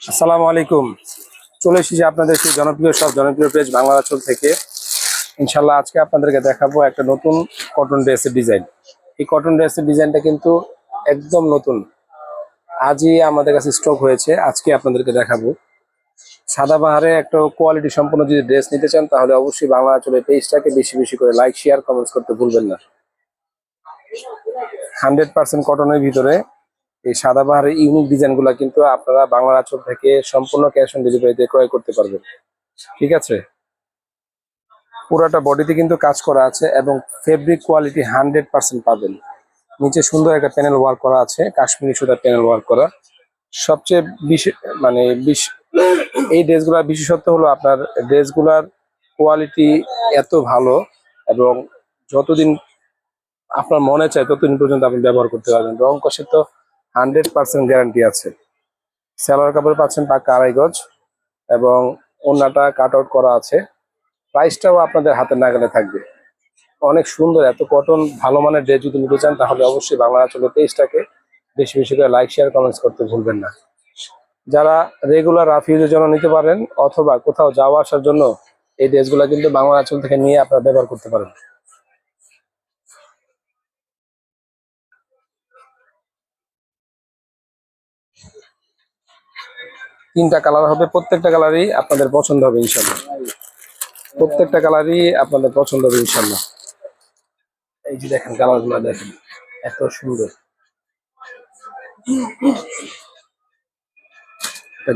আসসালামু আলাইকুম। চলে এসেছি আপনাদের সেই জনপ্রিয় পেজ বাংলা আঁচল থেকে। ইনশাল্লাহ আজকে আপনাদেরকে দেখাবো একটা নতুন কটন ড্রেসের ডিজাইন। এই কটন ড্রেসের ডিজাইনটা কিন্তু একদম নতুন, আজই আমাদের কাছে স্টক হয়েছে। আজকে আপনাদেরকে দেখাবো। সাদাবাহারে একটা কোয়ালিটি সম্পন্ন যদি ড্রেস নিতে চান তাহলে অবশ্যই বাংলা আঁচলের পেজটাকে বেশি বেশি করে লাইক, শেয়ার, কমেন্টস করতে ভুলবেন না। 100% কটনের ভিতরে এই সাদাবাহারের ইউনিক ডিজাইনগুলো কিন্তু আপনারা বাংলা আঁচল থেকে সম্পূর্ণ ক্যাশ অন ডেলিভারিতে ক্রয় করতে পারবেন। ঠিক আছে, পুরাটা বডিতে কিন্তু কাজ করা আছে এবং ফেব্রিক কোয়ালিটি 100% পাবেন। নিচে সুন্দর একটা প্যানেল ওয়ার্ক করা আছে, কাশ্মীরি সুতার প্যানেল ওয়ার্ক করা। সবচেয়ে মানে এই ড্রেসগুলোর বিশেষত্ব হলো আপনার ড্রেসগুলোর কোয়ালিটি এত ভালো এবং যতদিন আপনার মনে চায় ততদিন পর্যন্ত আপনি ব্যবহার করতে পারবেন। রং কষে তো 100% গ্যারান্টি আছে। সালোয়ার কাপড় পাচ্ছেন পাক্কা 2.5 গজ এবং ওড়নাটা কাট আউট করা আছে। প্রাইসটাও আপনাদের হাতের নাগালে থাকবে। অনেক সুন্দর, এত কটন ভালো মানের ড্রেস যদি নিতে চান তাহলে অবশ্যই বাংলা আঁচলের পেজটাকে বেশি বেশি করে লাইক, শেয়ার, কমেন্টস করতে ভুলবেন না। যারা রেগুলার রাফ ইউজের জন্য নিতে পারেন অথবা কোথাও যাওয়া আসার জন্য এই ড্রেসগুলো কিন্তু বাংলা আঁচল থেকে নিয়ে আপনারা ব্যবহার করতে পারেন। তিনটা কালার হবে, প্রত্যেকটা কালারই আপনাদের পছন্দ হবে ইনশাল্লাহ। প্রত্যেকটা কালারই আপনাদের পছন্দ হবে ইনশাল্লাহ। এই যে দেখেন কালারগুলো দেখেন, এত সুন্দর।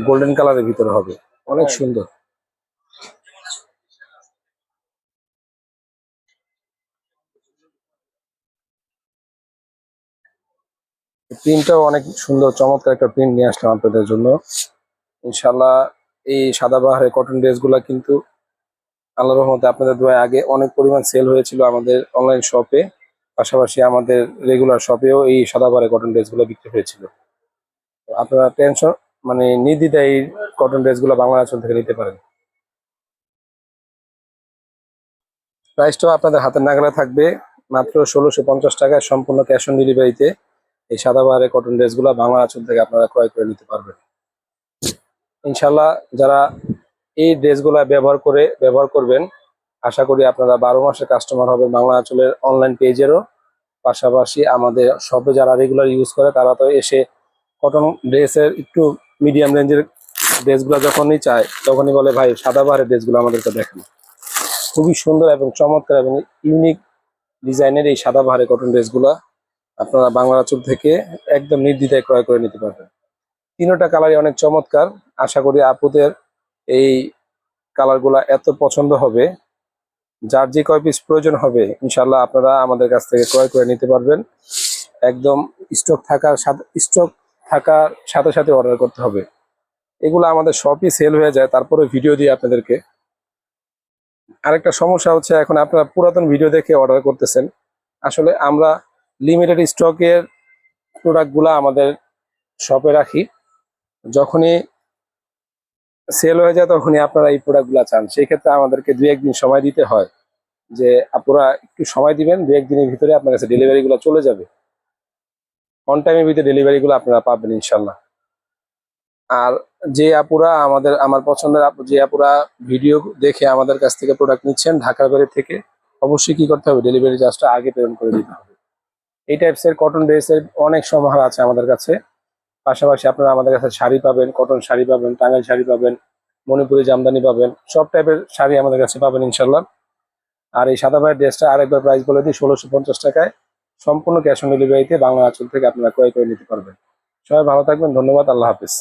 গোল্ডেন কালারের ভিতরে হবে, অনেক সুন্দর। প্রিন্টটাও অনেক সুন্দর, চমৎকার একটা প্রিন্ট নিয়ে আসলাম আপনাদের জন্য ইনশাল্লাহ। এই সাদাবাহারের কটন ড্রেসগুলো কিন্তু আল্লাহর রহমতে আপনাদের দোয়ায় আগে অনেক পরিমাণ সেল হয়েছিল আমাদের অনলাইন শপে, পাশাপাশি আমাদের রেগুলার শপেও এই সাদাবাহারের কটন ড্রেসগুলো বিক্রি হয়েছিল। তো আপনারা টেনশন মানে নির্দ্বিধায় এই কটন ড্রেসগুলো বাংলা আঁচল থেকে নিতে পারেন। প্রাইসটাও আপনাদের হাতের নাগালে থাকবে, মাত্র 1650 টাকায় সম্পূর্ণ ক্যাশ অন ডেলিভারিতে এই সাদাবাহারের কটন ড্রেসগুলো বাংলা আঁচল থেকে আপনারা ক্রয় করে নিতে পারবেন ইনশাল্লাহ। যারা এই ড্রেসগুলো ব্যবহার করবেন, আশা করি আপনারা 12 মাসের কাস্টমার হবেন বাংলা আঁচলের অনলাইন পেজেরও। পাশাপাশি আমাদের শপে যারা রেগুলার ইউজ করে তারা তো এসে কটন ড্রেসের একটু মিডিয়াম রেঞ্জের ড্রেসগুলো যখনই চায় তখনই বলে ভাই সাদাবাহারের ড্রেসগুলো আমাদেরকে দেখেন। খুবই সুন্দর এবং চমৎকার এবং ইউনিক ডিজাইনের এই সাদাবাহারের কটন ড্রেসগুলো আপনারা বাংলা আঁচল থেকে একদম নির্দ্বিধায় ক্রয় করে নিতে পারবেন। তিনটা কালারই অনেক চমৎকার। আশা করি আপুদের এই কালারগুলা এত পছন্দ হবে, যার যে কয় পিস প্রয়োজন হবে ইনশাল্লাহ আপনারা আমাদের কাছ থেকে ক্রয় করে নিতে পারবেন। একদম স্টক থাকার সাথে সাথে অর্ডার করতে হবে। এগুলো আমাদের সবই সেল হয়ে যায়, তারপরে ভিডিও দিয়ে আপনাদেরকে। আরেকটা সমস্যা হচ্ছে এখন আপনারা পুরাতন ভিডিও দেখে অর্ডার করতেছেন। আসলে আমরা লিমিটেড স্টকের প্রোডাক্টগুলো আমাদের শপে রাখি, যখনই সেল হয়ে যায় তখনই আপনারা এই প্রোডাক্টগুলো চান। সেই ক্ষেত্রে আমাদেরকে 2-1 দিন সময় দিতে হয়, যে আপনারা একটু সময় দিবেন, 2-1 দিনের ভিতরে আপনার কাছে ডেলিভারিগুলো চলে যাবে। অন টাইমের ভিতরে ডেলিভারিগুলো আপনারা পাবেন ইনশাল্লাহ। আর যে আপুরা আমার পছন্দের আপু, যে আপুরা ভিডিও দেখে আমাদের কাছ থেকে প্রোডাক্ট নিচ্ছেন ঢাকার বাইরে থেকে, অবশ্যই কি করতে হবে, ডেলিভারি চার্জটা আগে পেমেন্ট করে দিতে হবে। এই টাইপসের কটন ড্রেসের অনেক সমাহার আছে আমাদের কাছে। পাশাপাশি আপনারা আমাদের কাছে শাড়ি পাবেন, কটন শাড়ি পাবেন, টাঙ্গাইল শাড়ি পাবেন, মণিপুরি জামদানি পাবেন, সব টাইপের শাড়ি আমাদের কাছে পাবেন ইনশাল্লাহ। আর এই সাদাবাহারের ড্রেসটা আরেকবার প্রাইস বলে দিই, 1650 টাকায় সম্পূর্ণ ক্যাশ অন ডেলিভারিতে বাংলা আঁচল থেকে আপনারা ক্রয় করে নিতে পারবেন। সবাই ভালো থাকবেন, ধন্যবাদ, আল্লাহ হাফিজ।